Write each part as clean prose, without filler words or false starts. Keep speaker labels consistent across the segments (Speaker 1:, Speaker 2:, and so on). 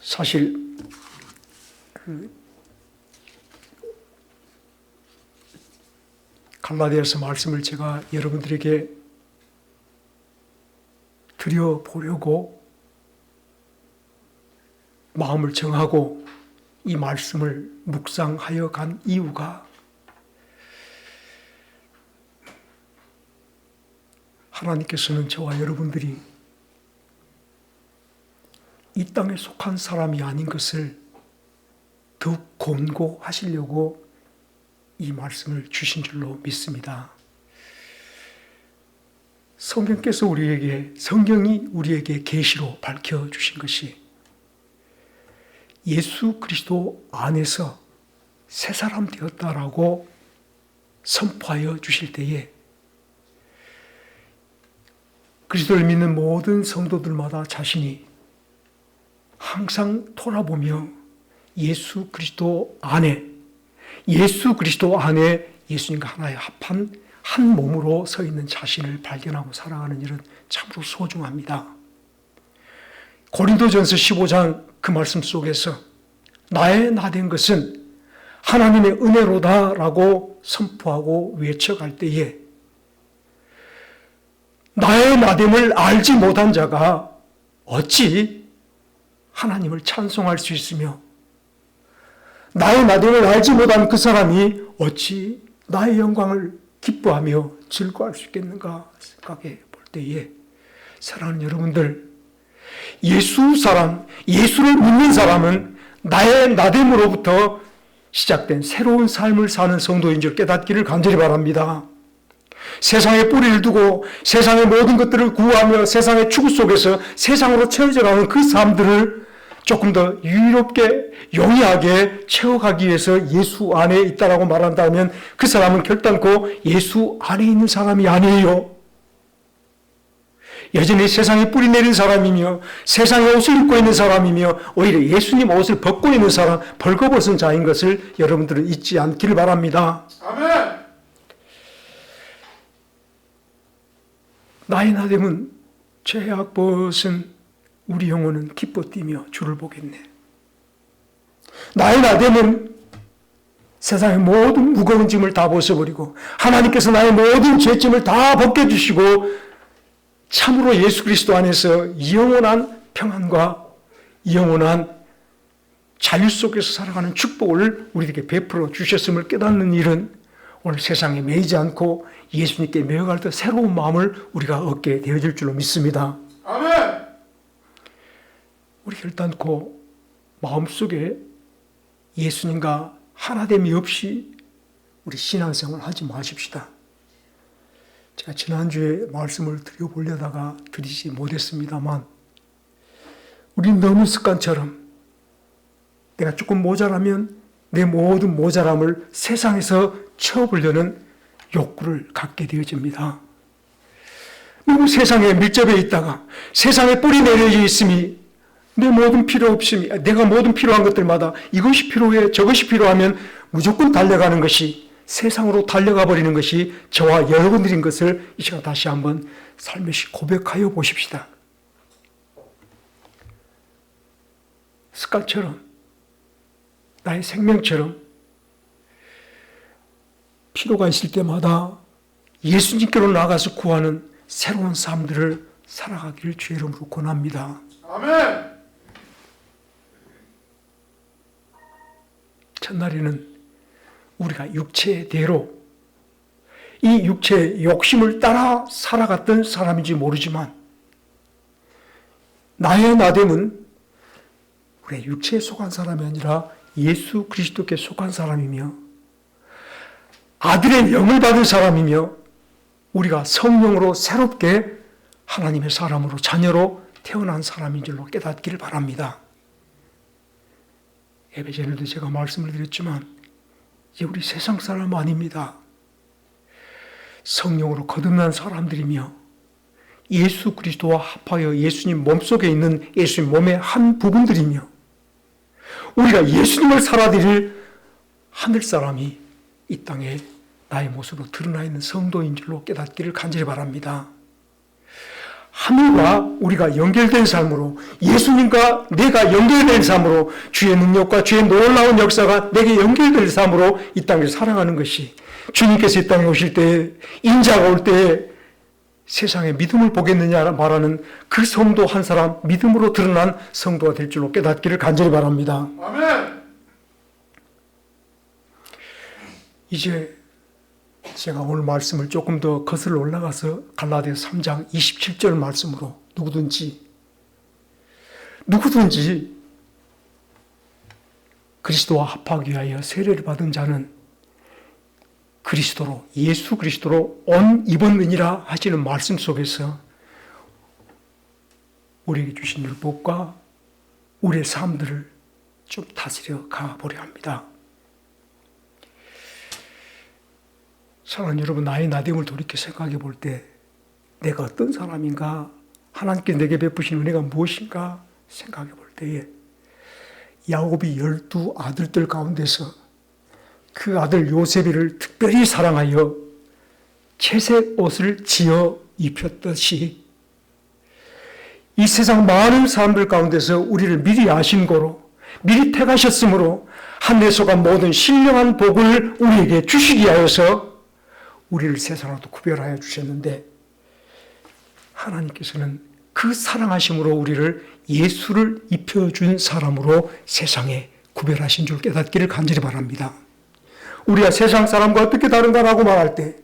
Speaker 1: 사실 갈라디아서 말씀을 제가 여러분들에게 드려보려고 마음을 정하고 이 말씀을 묵상하여 간 이유가 하나님께서는 저와 여러분들이 이 땅에 속한 사람이 아닌 것을 더욱 권고하시려고 이 말씀을 주신 줄로 믿습니다. 성경이 우리에게 계시로 밝혀주신 것이 예수 그리스도 안에서 새 사람 되었다라고 선포하여 주실 때에 그리스도를 믿는 모든 성도들마다 자신이 항상 돌아보며 예수 그리스도 안에 예수님과 하나의 합한 한 몸으로 서 있는 자신을 발견하고 살아가는 일은 참으로 소중합니다. 고린도전서 15장 그 말씀 속에서 나의 나된 것은 하나님의 은혜로다라고 선포하고 외쳐갈 때에 나의 나됨을 알지 못한 자가 어찌 하나님을 찬송할 수 있으며 나의 나됨을 알지 못한 그 사람이 어찌 나의 영광을 기뻐하며 즐거워할 수 있겠는가 생각해 볼 때에 사랑하는 여러분들, 예수를 믿는 사람은 나의 나됨으로부터 시작된 새로운 삶을 사는 성도인 줄 깨닫기를 간절히 바랍니다. 세상에 뿌리를 두고 세상의 모든 것들을 구하며 세상의 추구 속에서 세상으로 채워져가는 그 삶들을 조금 더 유롭게 용이하게 채워가기 위해서 예수 안에 있다라고 말한다면 그 사람은 결단코 예수 안에 있는 사람이 아니에요. 여전히 세상에 뿌리 내린 사람이며 세상의 옷을 입고 있는 사람이며 오히려 예수님 옷을 벗고 있는 사람, 벌거벗은 자인 것을 여러분들은 잊지 않기를 바랍니다.
Speaker 2: 아멘.
Speaker 1: 나의 나됨은 죄악 벗은 우리 영혼은 기뻐 뛰며 주를 보겠네. 나의 나됨은 세상의 모든 무거운 짐을 다 벗어버리고 하나님께서 나의 모든 죄짐을 다 벗겨주시고 참으로 예수 그리스도 안에서 영원한 평안과 영원한 자유 속에서 살아가는 축복을 우리에게 베풀어 주셨음을 깨닫는 일은 오늘 세상에 매이지 않고 예수님께 매여갈 때 새로운 마음을 우리가 얻게 되어질 줄로 믿습니다.
Speaker 2: 아멘.
Speaker 1: 우리 결단코 마음속에 예수님과 하나됨이 없이 우리 신앙생활 하지 마십시다. 제가 지난주에 말씀을 드려보려다가 드리지 못했습니다만 우리는 너무 습관처럼 내가 조금 모자라면 내 모든 모자람을 세상에서 채워보려는 욕구를 갖게 되어집니다. 너무 세상에 밀접해 있다가 세상에 뿌리 내려져 있음이 내 모든 필요 없음이 내가 모든 필요한 것들마다 이것이 필요해 저것이 필요하면 무조건 달려가는 것이 세상으로 달려가 버리는 것이 저와 여러분들인 것을 이 시간 다시 한번 살며시 고백하여 보십시다. 습관처럼 나의 생명처럼 필요가 있을 때마다 예수님께로 나가서 구하는 새로운 삶들을 살아가기를 주의 이름으로 권합니다.
Speaker 2: 아멘.
Speaker 1: 첫날에는 우리가 육체대로 이 육체의 욕심을 따라 살아갔던 사람인지 모르지만 나의 나됨은 우리의 육체에 속한 사람이 아니라 예수 그리스도께 속한 사람이며 아들의 영을 받은 사람이며 우리가 성령으로 새롭게 하나님의 사람으로 자녀로 태어난 사람인 줄로 깨닫기를 바랍니다. 예배 전에도 제가 말씀을 드렸지만 이제 우리 세상 사람 아닙니다. 성령으로 거듭난 사람들이며 예수 그리스도와 합하여 예수님 몸속에 있는 예수님 몸의 한 부분들이며 우리가 예수님을 살아드릴 하늘 사람이 이 땅에 나의 모습으로 드러나 있는 성도인 줄로 깨닫기를 간절히 바랍니다. 하늘과 우리가 연결된 삶으로, 예수님과 내가 연결된 삶으로, 주의 능력과 주의 놀라운 역사가 내게 연결된 삶으로 이 땅을 살아가는 것이, 주님께서 이 땅에 오실 때, 인자가 올 때 세상에 믿음을 보겠느냐 말하는 그 성도 한 사람, 믿음으로 드러난 성도가 될 줄로 깨닫기를 간절히 바랍니다.
Speaker 2: 아멘.
Speaker 1: 이제 제가 오늘 말씀을 조금 더 거슬러 올라가서 갈라디아서 3장 27절 말씀으로 누구든지 그리스도와 합하기 위하여 세례를 받은 자는 그리스도로, 예수 그리스도로 옷 입었느니라 하시는 말씀 속에서 우리에게 주신 율법과 우리의 삶들을 좀 다스려 가보려 합니다. 사랑하는 여러분, 나의 나됨을 돌이켜 생각해 볼 때 내가 어떤 사람인가, 하나님께 내게 베푸신 은혜가 무엇인가 생각해 볼 때에 야곱이 12 아들들 가운데서 그 아들 요셉이를 특별히 사랑하여 채색 옷을 지어 입혔듯이 이 세상 많은 사람들 가운데서 우리를 미리 아신 거로, 미리 택하셨으므로 하늘에 속한 모든 신령한 복을 우리에게 주시기 하여서 우리를 세상으로부터 구별하여 주셨는데, 하나님께서는 그 사랑하심으로 우리를 예수를 입혀준 사람으로 세상에 구별하신 줄 깨닫기를 간절히 바랍니다. 우리가 세상 사람과 어떻게 다른가라고 말할 때,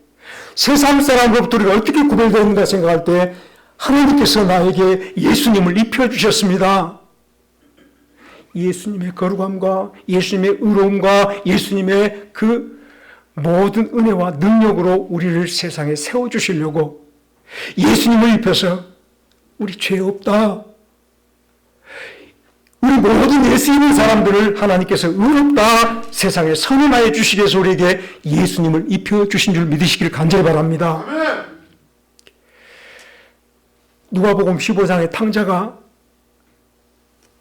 Speaker 1: 세상 사람으로부터 우리가 어떻게 구별되는가 생각할 때 하나님께서 나에게 예수님을 입혀주셨습니다. 예수님의 거룩함과 예수님의 의로움과 예수님의 그 모든 은혜와 능력으로 우리를 세상에 세워주시려고 예수님을 입혀서 우리 죄 없다, 우리 모든 예수 믿는 사람들을 하나님께서 의롭다 세상에 선언하여 주시기 위해서 우리에게 예수님을 입혀주신 줄 믿으시길 간절히 바랍니다.
Speaker 2: 아멘.
Speaker 1: 누가복음 15장의 탕자가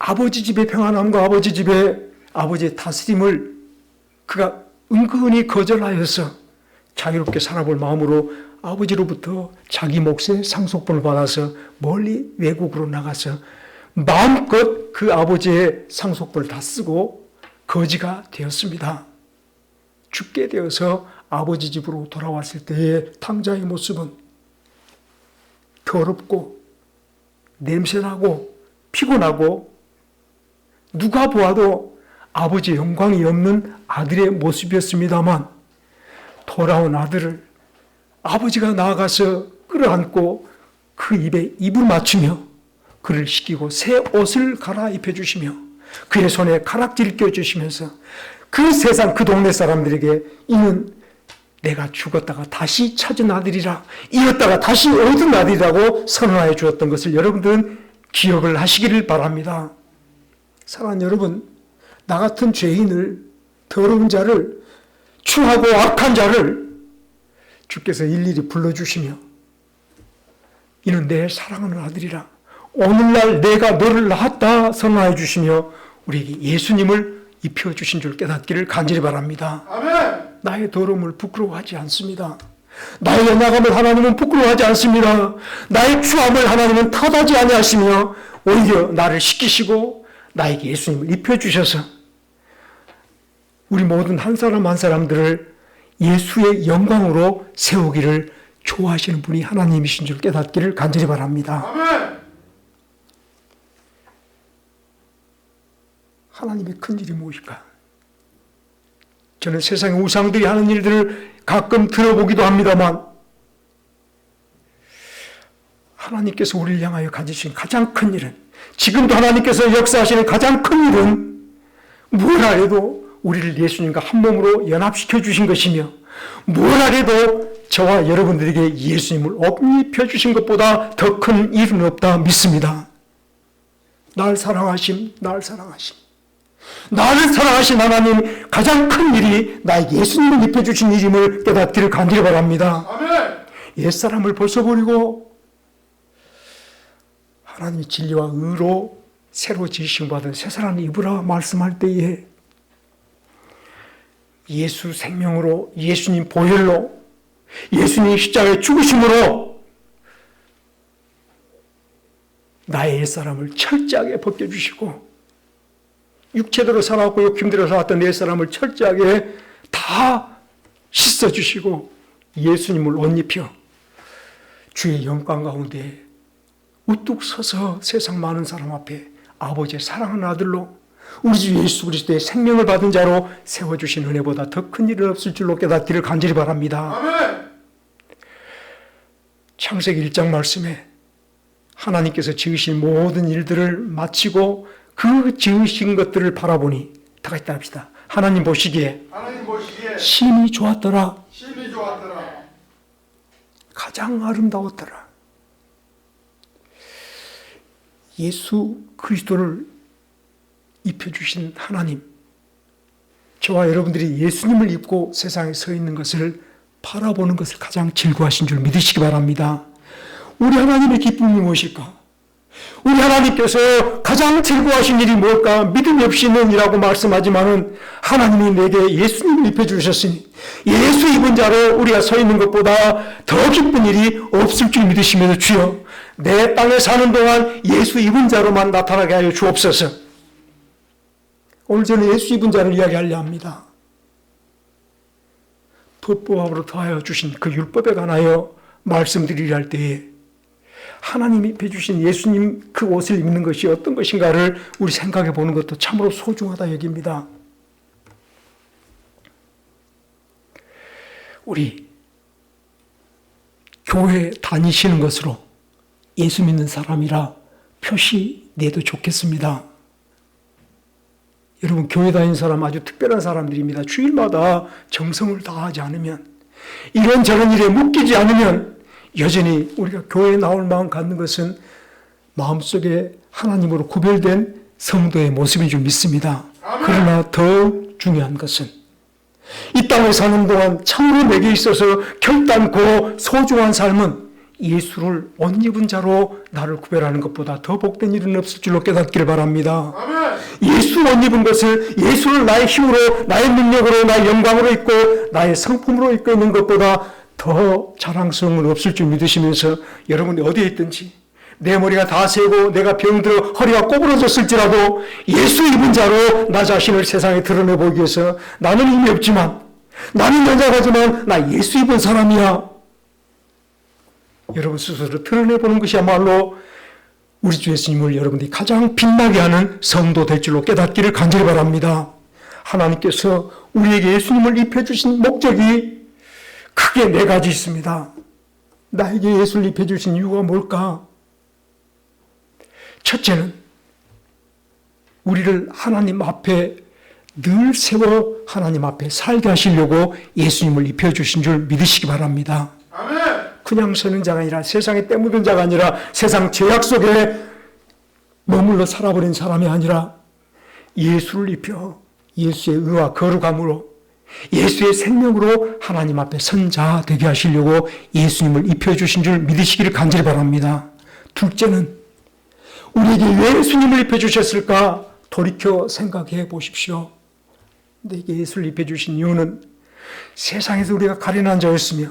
Speaker 1: 아버지 집의 평안함과 아버지 집의 아버지의 다스림을 그가 은근히 거절하여서 자유롭게 살아볼 마음으로 아버지로부터 자기 몫의 상속분을 받아서 멀리 외국으로 나가서 마음껏 그 아버지의 상속분을 다 쓰고 거지가 되었습니다. 죽게 되어서 아버지 집으로 돌아왔을 때의 탕자의 모습은 더럽고 냄새나고 피곤하고 누가 보아도 아버지의 영광이 없는 아들의 모습이었습니다만, 돌아온 아들을 아버지가 나아가서 끌어안고 그 입에 입을 맞추며 그를 씻기고 새 옷을 갈아입혀 주시며 그의 손에 가락지를 껴주시면서 그 세상 그 동네 사람들에게 이는 내가 죽었다가 다시 찾은 아들이라, 잃었다가 다시 얻은 아들이라고 선언하여 주었던 것을 여러분들은 기억을 하시기를 바랍니다. 사랑하는 여러분, 나 같은 죄인을, 더러운 자를, 추하고 악한 자를 주께서 일일이 불러주시며 이는 내 사랑하는 아들이라, 오늘날 내가 너를 낳았다 선언해 주시며 우리에게 예수님을 입혀주신 줄 깨닫기를 간절히 바랍니다.
Speaker 2: 아멘.
Speaker 1: 나의 더러움을 부끄러워하지 않습니다. 나의 연약함을 하나님은 부끄러워하지 않습니다. 나의 추함을 하나님은 탓하지 아니하시며 오히려 나를 씻기시고 나에게 예수님을 입혀주셔서 우리 모든 한 사람 한 사람들을 예수의 영광으로 세우기를 좋아하시는 분이 하나님이신 줄 깨닫기를 간절히 바랍니다.
Speaker 2: 아멘.
Speaker 1: 하나님의 큰일이 무엇일까? 저는 세상의 우상들이 하는 일들을 가끔 들어보기도 합니다만, 하나님께서 우리를 향하여 가지신 가장 큰 일은, 지금도 하나님께서 역사하시는 가장 큰 일은 무엇 해도 우리를 예수님과 한 몸으로 연합시켜 주신 것이며, 무엇 해도 저와 여러분들에게 예수님을 옷 입혀 주신 것보다 더 큰 일은 없다 믿습니다. 나를 사랑하신 하나님, 가장 큰 일이 나에게 예수님을 입혀주신 일임을 깨닫기를 간절히 바랍니다.
Speaker 2: 아멘.
Speaker 1: 옛사람을 벗어버리고 하나님의 진리와 의로 새로 지으심 받은 새 사람을 입으라 말씀할 때에 예수 생명으로, 예수님 보혈로, 예수님 십자가의 죽으심으로 나의 옛사람을 철저하게 벗겨주시고 육체대로 살아왔고 욕심대로 살아왔던 내 사람을 철저하게 다 씻어주시고 예수님을 옷 입혀 주의 영광 가운데 우뚝 서서 세상 많은 사람 앞에 아버지의 사랑하는 아들로 우리 주 예수 그리스도의 생명을 받은 자로 세워주신 은혜보다 더 큰 일은 없을 줄로 깨닫기를 간절히 바랍니다.
Speaker 2: 아멘.
Speaker 1: 창세기 1장 말씀에 하나님께서 지으신 모든 일들을 마치고 그 지으신 것들을 바라보니 다 같이 합시다. 하나님 보시기에
Speaker 2: 하나님 보시기에
Speaker 1: 심히 좋았더라.
Speaker 2: 심히 좋았더라.
Speaker 1: 가장 아름다웠더라. 예수 그리스도를 입혀주신 하나님, 저와 여러분들이 예수님을 입고 세상에 서 있는 것을 바라보는 것을 가장 즐거워하신 줄 믿으시기 바랍니다. 우리 하나님의 기쁨이 무엇일까? 우리 하나님께서 가장 즐거워하신 일이 뭘까? 믿음이 없이는 이라고 말씀하지만은 하나님이 내게 예수님을 입혀주셨으니 예수 입은 자로 우리가 서 있는 것보다 더 기쁜 일이 없을 줄 믿으시면서 주여 내 땅에 사는 동안 예수 입은 자로만 나타나게 하여 주옵소서. 오늘 저는 예수 입은 자를 이야기하려 합니다. 법법으로 더하여 주신 그 율법에 관하여 말씀드리려 할 때에 하나님이 입혀주신 예수님 그 옷을 입는 것이 어떤 것인가를 우리 생각해 보는 것도 참으로 소중하다 여깁니다. 우리 교회 다니시는 것으로 예수 믿는 사람이라 표시 내도 좋겠습니다. 여러분 교회 다니는 사람 아주 특별한 사람들입니다. 주일마다 정성을 다하지 않으면 이런저런 일에 묶이지 않으면 여전히 우리가 교회에 나올 마음 갖는 것은 마음속에 하나님으로 구별된 성도의 모습인 줄 믿습니다. 그러나 더 중요한 것은 이 땅에 사는 동안 참으로 내게 있어서 결단코 소중한 삶은 예수를 옷 입은 자로 나를 구별하는 것보다 더 복된 일은 없을 줄로 깨닫기를 바랍니다. 예수 옷 입은 것을 예수를 나의 힘으로 나의 능력으로 나의 영광으로 입고 나의 성품으로 입고 있는 것보다 더 자랑스러운 없을 줄 믿으시면서 여러분이 어디에 있든지 내 머리가 다 새고 내가 병들어 허리가 꼬부러졌을지라도 예수 입은 자로 나 자신을 세상에 드러내 보기 위해서 나는 힘이 없지만 나는 연약하지만 나 예수 입은 사람이야. 여러분 스스로 드러내보는 것이야말로 우리 주 예수님을 여러분들이 가장 빛나게 하는 성도 될 줄로 깨닫기를 간절히 바랍니다. 하나님께서 우리에게 예수님을 입혀주신 목적이 크게 네 가지 있습니다. 나에게 예수를 입혀주신 이유가 뭘까? 첫째는 우리를 하나님 앞에 늘 세워 하나님 앞에 살게 하시려고 예수님을 입혀주신 줄 믿으시기 바랍니다.
Speaker 2: 아멘.
Speaker 1: 그냥 서는 자가 아니라 세상에 때묻은 자가 아니라 세상 죄악 속에 머물러 살아버린 사람이 아니라 예수를 입혀 예수의 의와 거룩함으로 예수의 생명으로 하나님 앞에 선 자 되게 하시려고 예수님을 입혀주신 줄 믿으시기를 간절히 바랍니다. 둘째는 우리에게 왜 예수님을 입혀주셨을까 돌이켜 생각해 보십시오. 내게 예수를 입혀주신 이유는 세상에서 우리가 가련한 자였으며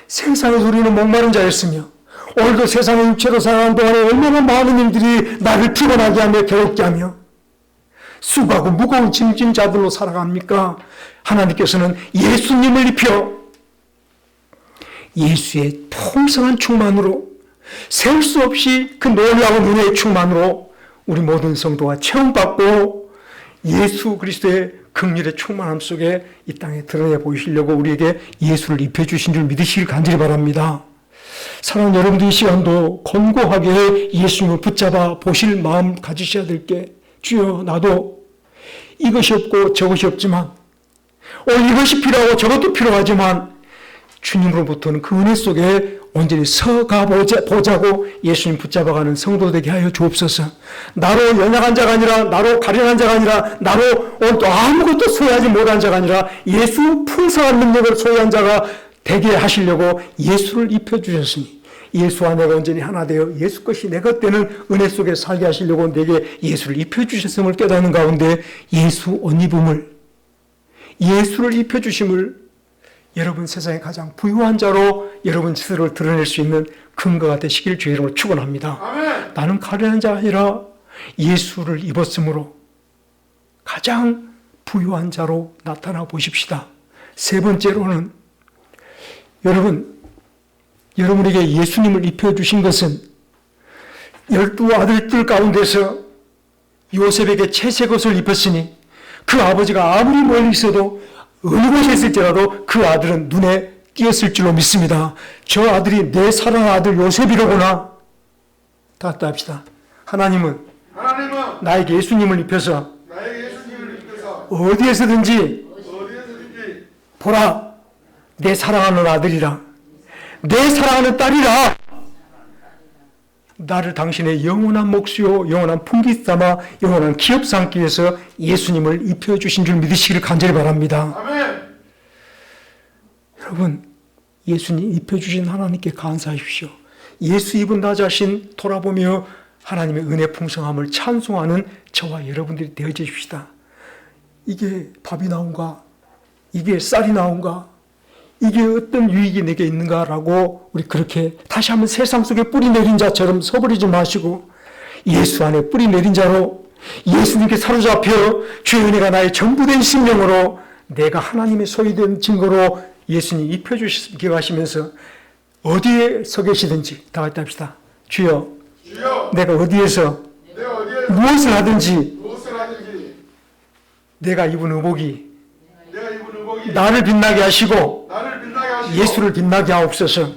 Speaker 1: 세상에서 우리는 목마른 자였으며 오늘도 세상의 육체로 살아가는 동안에 얼마나 많은 일들이 나를 피곤하게 하며 괴롭게 하며 수고하고 무거운 짐진 자들로 살아갑니까? 하나님께서는 예수님을 입혀 예수의 풍성한 충만으로 세울 수 없이 그 놀라운 은혜의 충만으로 우리 모든 성도가 체험받고 예수 그리스도의 긍휼의 충만함 속에 이 땅에 드러내 보이시려고 우리에게 예수를 입혀주신 줄 믿으시길 간절히 바랍니다. 사랑하는 여러분들 이 시간도 권고하게 예수님을 붙잡아 보실 마음 가지셔야 될 게 주여 나도 이것이 없고 저것이 없지만 이것이 필요하고 저것도 필요하지만 주님으로부터는 그 은혜 속에 온전히 서가 보자고 예수님 붙잡아가는 성도 되게 하여 주옵소서. 나로 연약한 자가 아니라 나로 가련한 자가 아니라 나로 또 아무것도 소유하지 못한 자가 아니라 예수 풍성한 능력을 소유한 자가 되게 하시려고 예수를 입혀주셨으니 예수와 내가 온전히 하나 되어 예수 것이 내 것 되는 은혜 속에 살게 하시려고 내게 예수를 입혀주셨음을 깨닫는 가운데 예수 옷 입음을 예수를 입혀주심을 여러분 세상에 가장 부유한 자로 여러분 스스로를 드러낼 수 있는 근거가 되시길 주의 이름으로 축원합니다.
Speaker 2: 아멘.
Speaker 1: 나는 가련한 자가 아니라 예수를 입었으므로 가장 부유한 자로 나타나 보십시다. 세 번째로는 여러분에게 예수님을 입혀주신 것은 12 아들들 가운데서 요셉에게 채색 옷을 입혔으니 그 아버지가 아무리 멀리 있어도 어느 곳에 있을지라도 그 아들은 눈에 띄었을 줄로 믿습니다. 저 아들이 내 사랑하는 아들 요셉이로구나. 다 같이 합시다. 하나님은 나에게 예수님을 입혀서 어디에서든지 보라, 내 사랑하는 아들이라, 내 사랑하는 딸이라, 나를 당신의 영원한 몫이요 영원한 풍기 삼아 영원한 기업 삼기 위해서 예수님을 입혀주신 줄 믿으시기를 간절히 바랍니다.
Speaker 2: 아멘.
Speaker 1: 여러분, 예수님 입혀주신 하나님께 감사하십시오. 예수 입은 나 자신 돌아보며 하나님의 은혜 풍성함을 찬송하는 저와 여러분들이 되어주십시다. 이게 밥이 나온가? 이게 쌀이 나온가? 이게 어떤 유익이 내게 있는가라고 우리 그렇게 다시 한번 세상 속에 뿌리 내린 자처럼 서버리지 마시고 예수 안에 뿌리 내린 자로 예수님께 사로잡혀 주의 은혜가 나의 전부된 심령으로 내가 하나님의 소유된 증거로 예수님 입혀주시기 기억하시면서 어디에 서 계시든지 다 같이 합시다. 주여, 내가 어디에서 무엇을 하든지 내가 입은 의복이 나를 빛나게 하시고 예수를 빛나게 하옵소서.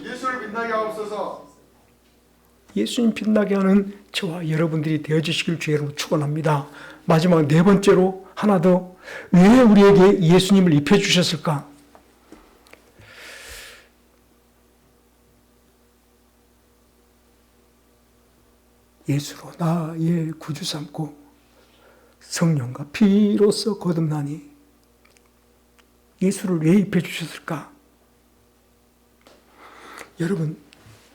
Speaker 1: 예수님 빛나게 하는 저와 여러분들이 되어주시길 주의 이름으로 축원합니다. 마지막 네 번째로 하나 더, 왜 우리에게 예수님을 입혀주셨을까? 예수로 나의 구주 삼고 성령과 피로써 거듭나니 예수를 왜 입혀주셨을까? 여러분,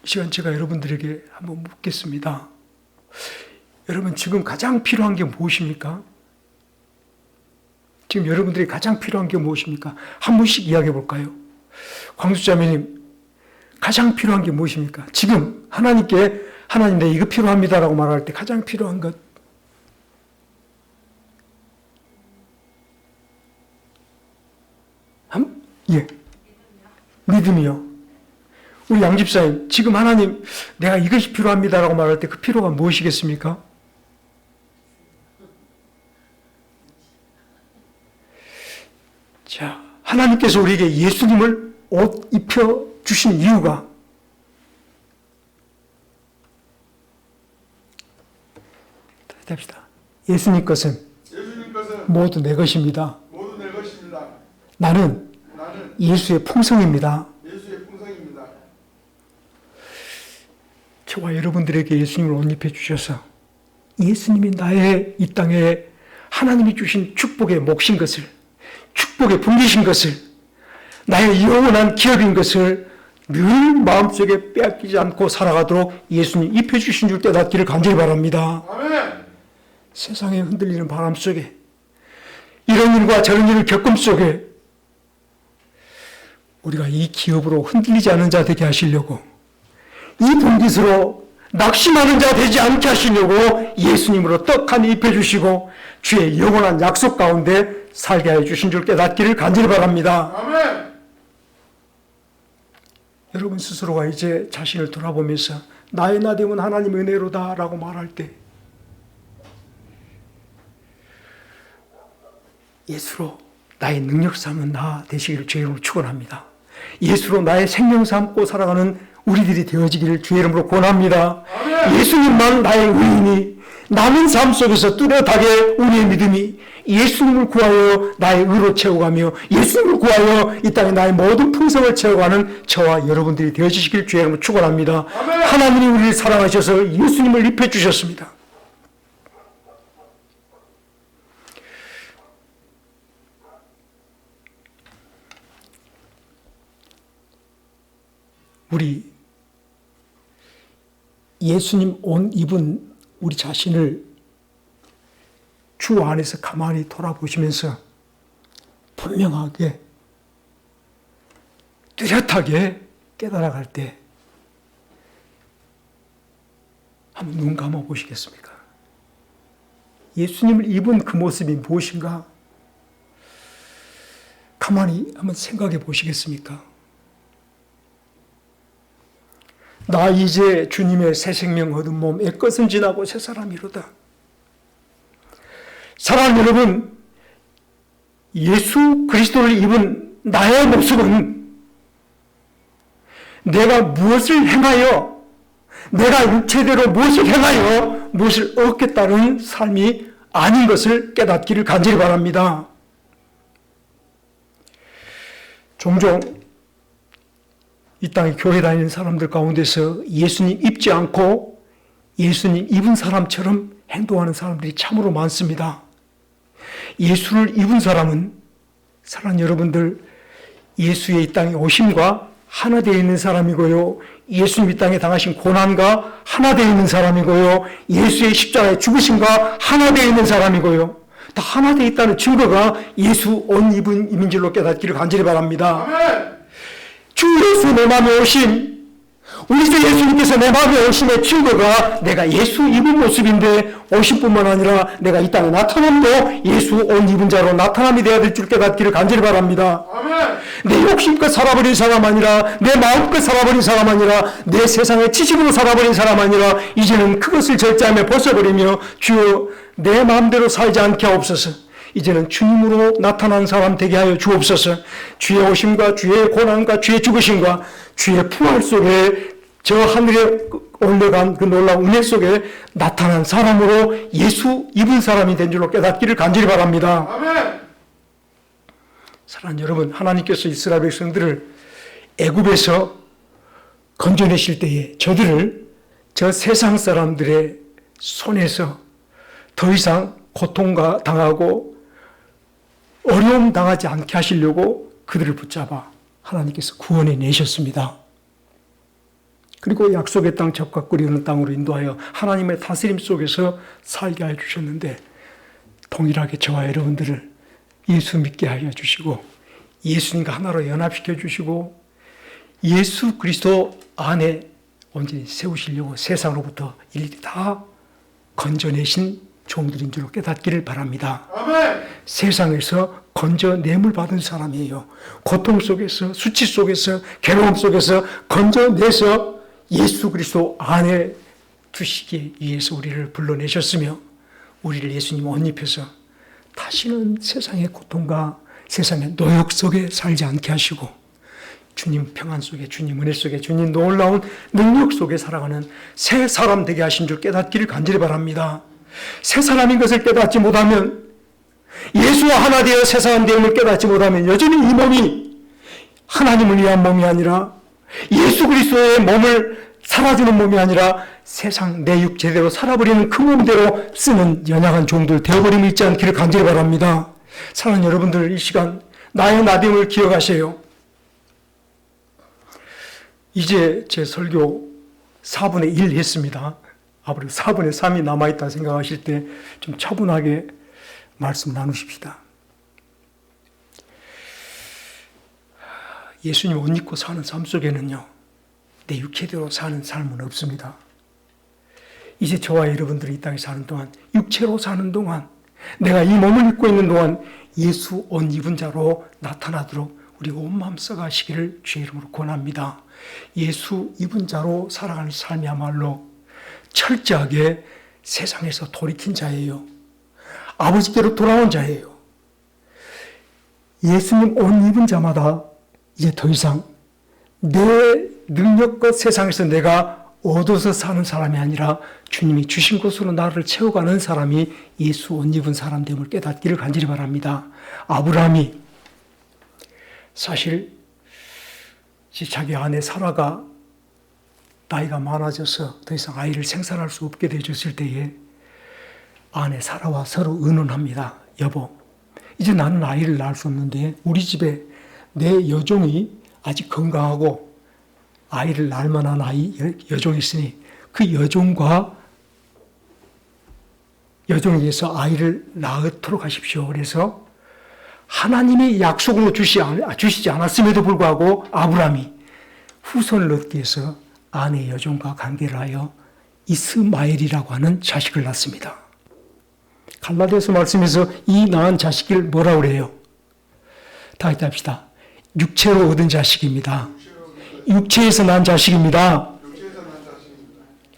Speaker 1: 이 시간 제가 여러분들에게 한번 묻겠습니다. 여러분, 지금 가장 필요한 게 무엇입니까? 지금 여러분들이 가장 필요한 게 무엇입니까? 한 분씩 이야기해 볼까요? 광수자매님, 가장 필요한 게 무엇입니까? 지금 하나님께 하나님, 내 이거 필요합니다라고 말할 때 가장 필요한 것. 예. 믿음이요. 우리 양집사님, 지금 하나님, 내가 이것이 필요합니다라고 말할 때 그 필요가 무엇이겠습니까? 자, 하나님께서 우리에게 예수님을 옷 입혀 주신 이유가 합시다. 예수님 것은 모두 내 것입니다. 나는 예수의 풍성입니다. 저와 여러분들에게 예수님을 옷 입혀 주셔서 예수님이 나의 이 땅에 하나님이 주신 축복의 몫인 것을, 축복의 분기신 것을, 나의 영원한 기업인 것을 늘 마음속에 빼앗기지 않고 살아가도록 예수님 입혀주신 줄 깨닫기를 간절히 바랍니다.
Speaker 2: 아멘.
Speaker 1: 세상에 흔들리는 바람 속에 이런 일과 저런 일을 겪음 속에 우리가 이 기업으로 흔들리지 않는 자 되게 하시려고, 이 분깃으로 낙심하는 자 되지 않게 하시려고 예수님으로 떡하니 입혀주시고 주의 영원한 약속 가운데 살게 해주신 줄 깨닫기를 간절히 바랍니다.
Speaker 2: 아멘.
Speaker 1: 여러분 스스로가 이제 자신을 돌아보면서 나의 나됨은 하나님의 은혜로다 라고 말할 때 예수로 나의 능력 삼은 나 되시기를 주의 이름으로 축원합니다. 예수로 나의 생명 삼고 살아가는 우리들이 되어지기를 주의 이름으로 권합니다. 아멘. 예수님만 나의 의인이, 남은 삶 속에서 뚜렷하게 우리의 믿음이 예수님을 구하여 나의 의로 채워가며 예수님을 구하여 이 땅에 나의 모든 풍성을 채워가는 저와 여러분들이 되어지시길 주의 이름으로 축원합니다. 아멘. 하나님이 우리를 사랑하셔서 예수님을 입혀주셨습니다. 우리 예수님 옷 입은 우리 자신을 주 안에서 가만히 돌아보시면서 분명하게 뚜렷하게 깨달아갈 때 한번 눈 감아 보시겠습니까? 예수님을 입은 그 모습이 무엇인가? 가만히 한번 생각해 보시겠습니까? 나 이제 주님의 새 생명 얻은 몸 애것은 지나고 새 사람이로다. 사랑하는 여러분, 예수 그리스도를 입은 나의 모습은 내가 무엇을 행하여, 내가 육체대로 무엇을 행하여 무엇을 얻겠다는 삶이 아닌 것을 깨닫기를 간절히 바랍니다. 종종 이 땅에 교회 다니는 사람들 가운데서 예수님 입지 않고 예수님 입은 사람처럼 행동하는 사람들이 참으로 많습니다. 예수를 입은 사람은, 사랑하는 여러분들, 예수의 이 땅에 오심과 하나 되어 있는 사람이고요, 예수님 이 땅에 당하신 고난과 하나 되어 있는 사람이고요, 예수의 십자가의 죽으심과 하나 되어 있는 사람이고요, 다 하나 되어 있다는 증거가 예수 옷 입은 임인 줄로 깨닫기를 간절히 바랍니다.
Speaker 2: 아멘.
Speaker 1: 주 예수 내 마음에 오심, 우리 주 예수님께서 내 마음에 오심의 증거가 내가 예수 입은 모습인데, 오심뿐만 아니라 내가 이 땅에 나타남도 예수 옷 입은 자로 나타남이 되어야 될 줄 깨닫기를 간절히 바랍니다.
Speaker 2: 아멘.
Speaker 1: 내 욕심껏 살아버린 사람 아니라, 내 마음껏 살아버린 사람 아니라, 내 세상의 지식으로 살아버린 사람 아니라, 이제는 그것을 절제하며 벗어버리며 주여 내 마음대로 살지 않게 하옵소서. 이제는 주님으로 나타난 사람 되게 하여 주옵소서. 주의 오심과 주의 고난과 주의 죽으심과 주의 부활 속에 저 하늘에 올려간 그 놀라운 은혜 속에 나타난 사람으로 예수 입은 사람이 된 줄로 깨닫기를 간절히 바랍니다.
Speaker 2: 아멘.
Speaker 1: 사랑하는 여러분, 하나님께서 이스라엘 백성들을 애굽에서 건져내실 때에 저들을 저 세상 사람들의 손에서 더 이상 고통과 당하고 어려움 당하지 않게 하시려고 그들을 붙잡아 하나님께서 구원해 내셨습니다. 그리고 약속의 땅 적과 꿀이 흐르는 땅으로 인도하여 하나님의 다스림 속에서 살게 해 주셨는데, 동일하게 저와 여러분들을 예수 믿게 하여 주시고 예수님과 하나로 연합시켜 주시고 예수 그리스도 안에 온전히 세우시려고 세상으로부터 일일이 다 건져내신 종들인 줄로 깨닫기를 바랍니다.
Speaker 2: 아멘.
Speaker 1: 세상에서 건져냄을 받은 사람이에요. 고통 속에서, 수치 속에서, 괴로움 속에서 건져내서 예수 그리스도 안에 두시기 위해서 우리를 불러내셨으며, 우리를 예수님 옷 입혀서 다시는 세상의 고통과 세상의 노역 속에 살지 않게 하시고 주님 평안 속에, 주님 은혜 속에, 주님 놀라운 능력 속에 살아가는 새 사람 되게 하신 줄 깨닫기를 간절히 바랍니다. 새 사람인 것을 깨닫지 못하면, 예수와 하나 되어 새 사람 되음을 깨닫지 못하면 여전히 이 몸이 하나님을 위한 몸이 아니라 예수 그리스도의 몸을 살아주는 몸이 아니라 세상 내 육체대로 살아버리는 그 몸대로 쓰는 연약한 종들 되어버림이 있지 않기를 간절히 바랍니다. 사랑하는 여러분들, 이 시간 나의 나됨을 기억하세요. 이제 제 설교 4분의 1 했습니다. 앞으로 4분의 3이 남아있다 생각하실 때 좀 차분하게 말씀 나누십시다. 예수님 옷 입고 사는 삶 속에는요, 내 육체대로 사는 삶은 없습니다. 이제 저와 여러분들이 이 땅에 사는 동안, 육체로 사는 동안, 내가 이 몸을 입고 있는 동안 예수 옷 입은 자로 나타나도록 우리 온 마음 써가시기를 주의 이름으로 권합니다. 예수 입은 자로 살아가는 삶이야말로 철저하게 세상에서 돌이킨 자예요. 아버지께로 돌아온 자예요. 예수님 옷 입은 자마다 이제 더 이상 내 능력과 세상에서 내가 얻어서 사는 사람이 아니라 주님이 주신 것으로 나를 채워가는 사람이 예수 옷 입은 사람 됨을 깨닫기를 간절히 바랍니다. 아브라함이 사실 자기 아내 사라가 나이가 많아져서 더 이상 아이를 생산할 수 없게 되어졌을 때에 아내 사라와 서로 의논합니다. 여보, 이제 나는 아이를 낳을 수 없는데 우리 집에 내 여종이 아직 건강하고 아이를 낳을 만한 여종이 있으니 그 여종에 의해서 아이를 낳도록 하십시오. 그래서 하나님이 약속으로 주시지 않았음에도 불구하고 아브라함이 후손을 얻기 위해서 아내 여종과 관계를 하여 이스마엘이라고 하는 자식을 낳습니다. 갈라디아서 말씀에서 이 낳은 자식을 뭐라고 그래요? 다 같이 합시다. 육체로 얻은 자식입니다. 육체에서 난 자식입니다.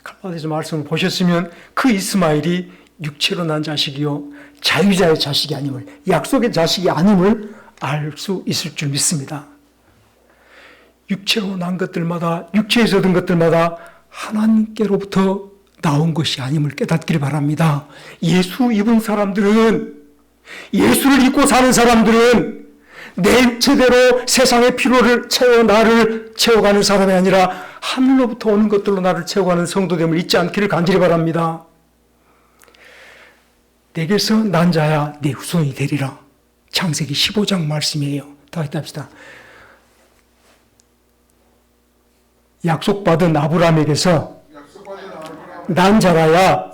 Speaker 1: 갈라디아서 말씀을 보셨으면 그 이스마엘이 육체로 난 자식이요 자유자의 자식이 아님을, 약속의 자식이 아님을 알 수 있을 줄 믿습니다. 육체로 난 것들마다, 육체에서 얻은 것들마다 하나님께로부터 나온 것이 아님을 깨닫기를 바랍니다. 예수 입은 사람들은, 예수를 입고 사는 사람들은 내 육체대로 세상의 피로를 나를 채워가는 사람이 아니라 하늘로부터 오는 것들로 나를 채워가는 성도됨을 잊지 않기를 간절히 바랍니다. 내게서 난 자야 내 후손이 되리라. 창세기 15장 말씀이에요. 다 같이 합시다. 약속받은 아브라함에게서 난 자라야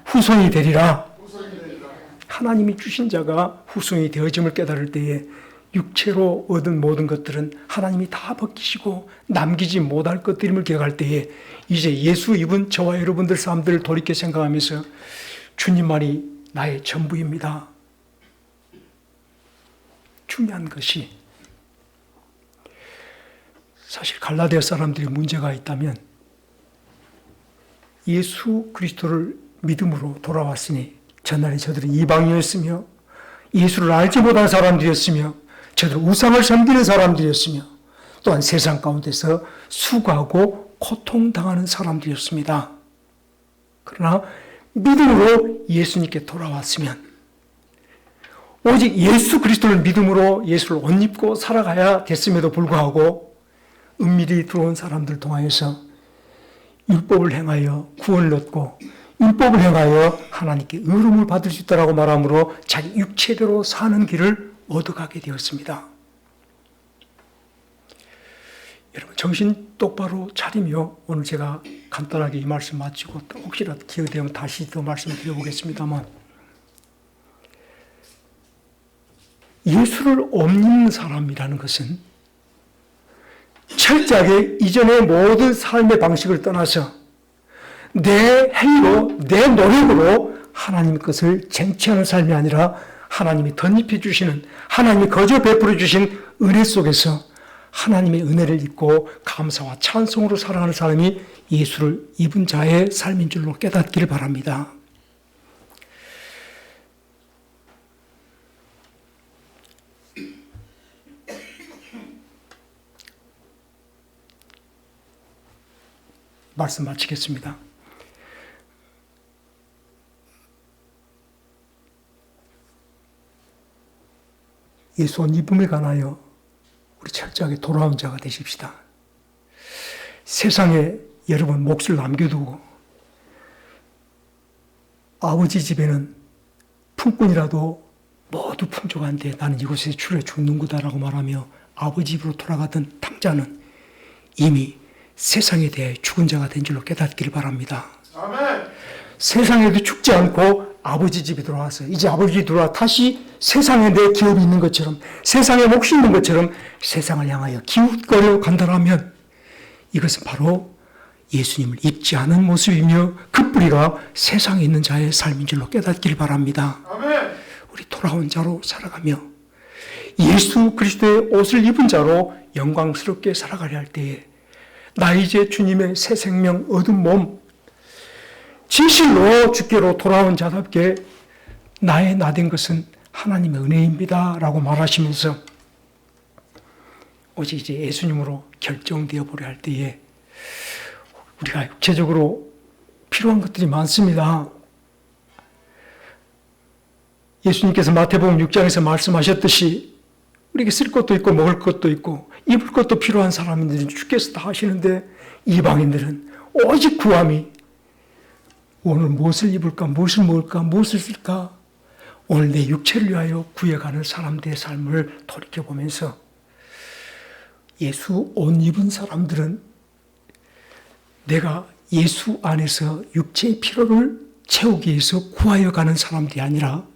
Speaker 1: 후손이 되리라. 하나님이 주신 자가 후손이 되어짐을 깨달을 때에 육체로 얻은 모든 것들은 하나님이 다 벗기시고 남기지 못할 것들임을 기억할 때에 이제 예수 입은 저와 여러분들 사람들을 돌이켜 생각하면서 주님만이 나의 전부입니다. 중요한 것이 사실 갈라디아 사람들이 문제가 있다면 예수 그리스도를 믿음으로 돌아왔으니 전날에 저들은 이방인이었으며 예수를 알지 못한 사람들이었으며 저들은 우상을 섬기는 사람들이었으며 또한 세상 가운데서 수고하고 고통당하는 사람들이었습니다. 그러나 믿음으로 예수님께 돌아왔으면 오직 예수 그리스도를 믿음으로 예수를 옷 입고 살아가야 됐음에도 불구하고 은밀히 들어온 사람들 통하여서 율법을 행하여 구원을 얻고 율법을 행하여 하나님께 의로움을 받을 수 있다라고 말함으로 자기 육체대로 사는 길을 얻어가게 되었습니다. 여러분 정신 똑바로 차리며 오늘 제가 간단하게 이 말씀 마치고 또 혹시라도 기회되면 다시 더 말씀을 드려보겠습니다만 예수를 못 믿는 사람이라는 것은 철저하게 이전의 모든 삶의 방식을 떠나서 내 행위로 내 노력으로 하나님 것을 쟁취하는 삶이 아니라 하나님이 덧입혀 주시는 하나님이 거저 베풀어 주신 은혜 속에서 하나님의 은혜를 입고 감사와 찬송으로 살아가는 사람이 예수를 입은 자의 삶인 줄로 깨닫기를 바랍니다. 말씀 마치겠습니다. 예수 옷 입음에 관하여 우리 철저하게 돌아온 자가 되십시다. 세상에 여러분 몫을 남겨두고 아버지 집에는 품꾼이라도 모두 풍족한데 나는 이곳에 출해 죽는 거다라고 말하며 아버지 집으로 돌아가던 탕자는 이미 세상에 대해 죽은 자가 된 줄로 깨닫기를 바랍니다.
Speaker 2: 아멘.
Speaker 1: 세상에도 죽지 않고 아버지 집에 들어와서 이제 아버지 집에 들어와 다시 세상에 내 기업이 있는 것처럼 세상에 몫이 있는 것처럼 세상을 향하여 기웃거려 간다라면 이것은 바로 예수님을 입지 않은 모습이며 그 뿌리가 세상에 있는 자의 삶인 줄로 깨닫기를 바랍니다.
Speaker 2: 아멘.
Speaker 1: 우리 돌아온 자로 살아가며 예수 그리스도의 옷을 입은 자로 영광스럽게 살아가려 할 때에 나 이제 주님의 새 생명 얻은 몸 진실로 주께로 돌아온 자답게 나의 나된 것은 하나님의 은혜입니다 라고 말하시면서 오직 이제 예수님으로 결정되어 보려 할 때에 우리가 육체적으로 필요한 것들이 많습니다. 예수님께서 마태복음 6장에서 말씀하셨듯이 우리에게 쓸 것도 있고 먹을 것도 있고 입을 것도 필요한 사람들은 주께서 다 하시는데 이방인들은 오직 구함이 오늘 무엇을 입을까 무엇을 먹을까 무엇을 쓸까 오늘 내 육체를 위하여 구해가는 사람들의 삶을 돌이켜보면서 예수 옷 입은 사람들은 내가 예수 안에서 육체의 필요를 채우기 위해서 구하여 가는 사람들이 아니라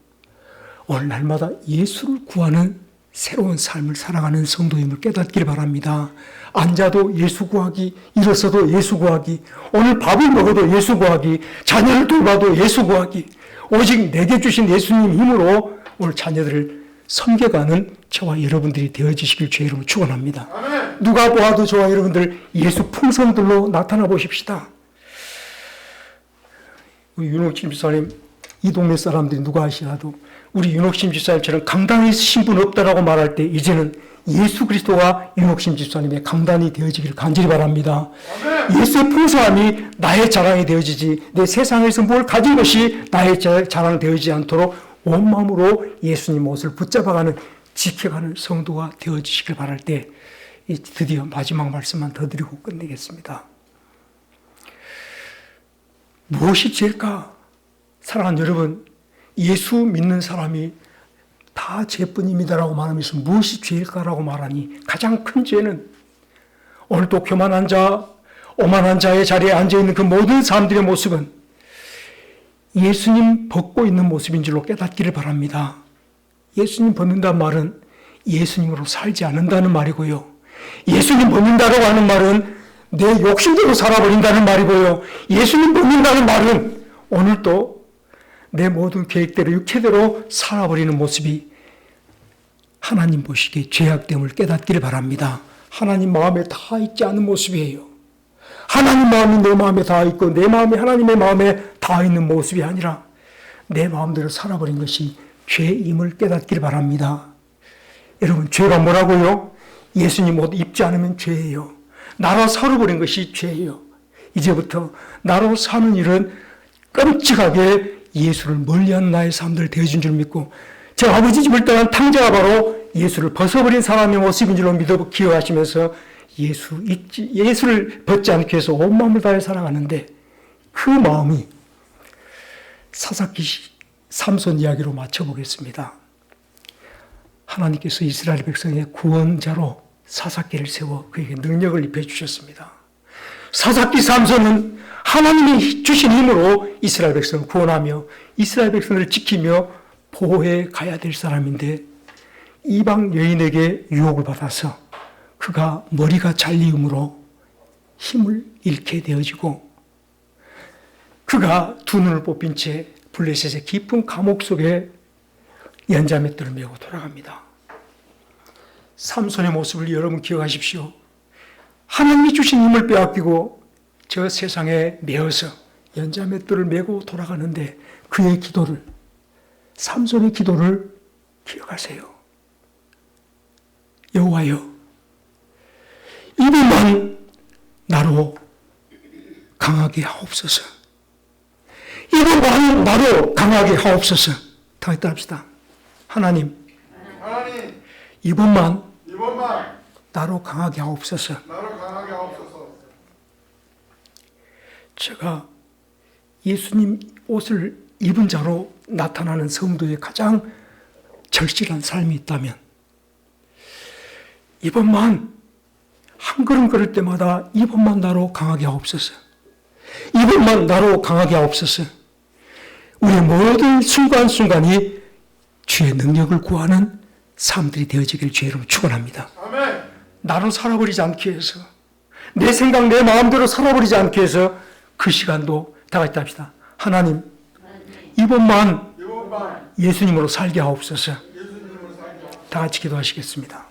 Speaker 1: 오늘 날마다 예수를 구하는 새로운 삶을 살아가는 성도임을 깨닫기를 바랍니다. 앉아도 예수 구하기, 일어서도 예수 구하기, 오늘 밥을 먹어도 예수 구하기, 자녀를 돌봐도 예수 구하기, 오직 내게 주신 예수님 힘으로 오늘 자녀들을 섬겨가는 저와 여러분들이 되어지시길 주의 이름으로 축원합니다.
Speaker 2: 아멘.
Speaker 1: 누가 보아도 저와 여러분들 예수 풍성들로 나타나 보십시다. 우리 윤옥심 집사님, 이 동네 사람들이 누가 하시라도 우리 윤옥심 집사님처럼 강단에 있으신 분 없다라고 말할 때 이제는 예수 그리스도가 윤옥심 집사님의 강단이 되어지기를 간절히 바랍니다.
Speaker 2: 아멘.
Speaker 1: 예수의 풍성함이 나의 자랑이 되어지지, 내 세상에서 뭘 가진 것이 나의 자랑 되어지지 않도록 온 마음으로 예수님 옷을 붙잡아가는, 지켜가는 성도가 되어지시길 바랄 때 드디어 마지막 말씀만 더 드리고 끝내겠습니다. 무엇이 죄일까? 사랑하는 여러분, 예수 믿는 사람이 다 죄뿐입니다라고 말하면서 무엇이 죄일까라고 말하니 가장 큰 죄는 오늘도 교만한 자, 오만한 자의 자리에 앉아있는 그 모든 사람들의 모습은 예수님 벗고 있는 모습인 줄로 깨닫기를 바랍니다. 예수님 벗는다는 말은 예수님으로 살지 않는다는 말이고요. 예수님 벗는다라고 하는 말은 내 욕심대로 살아버린다는 말이고요. 예수님 벗는다는 말은 오늘도 내 모든 계획대로 육체대로 살아버리는 모습이 하나님 보시기에 죄악됨을 깨닫기를 바랍니다. 하나님 마음에 다 있지 않은 모습이에요. 하나님 마음이 내 마음에 다 있고 내 마음이 하나님의 마음에 다 있는 모습이 아니라 내 마음대로 살아버린 것이 죄임을 깨닫기를 바랍니다. 여러분, 죄가 뭐라고요? 예수님 옷 입지 않으면 죄예요. 나로 살아버린 것이 죄예요. 이제부터 나로 사는 일은 끔찍하게 예수를 멀리하는 나의 삶들 되어진 줄 믿고 제 아버지 집을 떠난 탕자가 바로 예수를 벗어버린 사람의 모습인 줄로 믿어 기억하시면서 예수를 벗지 않기 위해서 온 마음을 다해 살아가는데 그 마음이 사사기 삼손 이야기로 맞춰보겠습니다. 하나님께서 이스라엘 백성의 구원자로 사사기를 세워 그에게 능력을 입혀주셨습니다. 사사기 삼손은 하나님이 주신 힘으로 이스라엘 백성을 구원하며 이스라엘 백성을 지키며 보호해 가야 될 사람인데 이방 여인에게 유혹을 받아서 그가 머리가 잘리음으로 힘을 잃게 되어지고 그가 두 눈을 뽑힌 채 블레셋의 깊은 감옥 속에 연자맷돌을 메고 돌아갑니다. 삼손의 모습을 여러분 기억하십시오. 하나님이 주신 힘을 빼앗기고 저 세상에 매어서 연자맷돌을 메고 돌아가는데 그의 기도를, 삼손의 기도를 기억하세요. 여호와여, 이번만 나로 강하게 하옵소서. 이번만 나로 강하게 하옵소서. 다 같이 합시다. 하나님, 이번만 나로 강하게 하옵소서.
Speaker 2: 나로 강하게 하옵소서.
Speaker 1: 제가 예수님 옷을 입은 자로 나타나는 성도의 가장 절실한 삶이 있다면 이번만 한 걸음 걸을 때마다 이번만 나로 강하게 하옵소서. 이번만 나로 강하게 하옵소서. 우리의 모든 순간순간이 주의 능력을 구하는 삶들이 되어지기를 주의 이름으로 축원합니다.
Speaker 2: 아멘.
Speaker 1: 나로 살아버리지 않기 위해서, 내 생각, 내 마음대로 살아버리지 않기 위해서 그 시간도 다 같이 합시다. 하나님, 이번만
Speaker 2: 이번만
Speaker 1: 예수님으로 살게 하옵소서.
Speaker 2: 예수님으로 살게 하옵소서.
Speaker 1: 다 같이 기도하시겠습니다.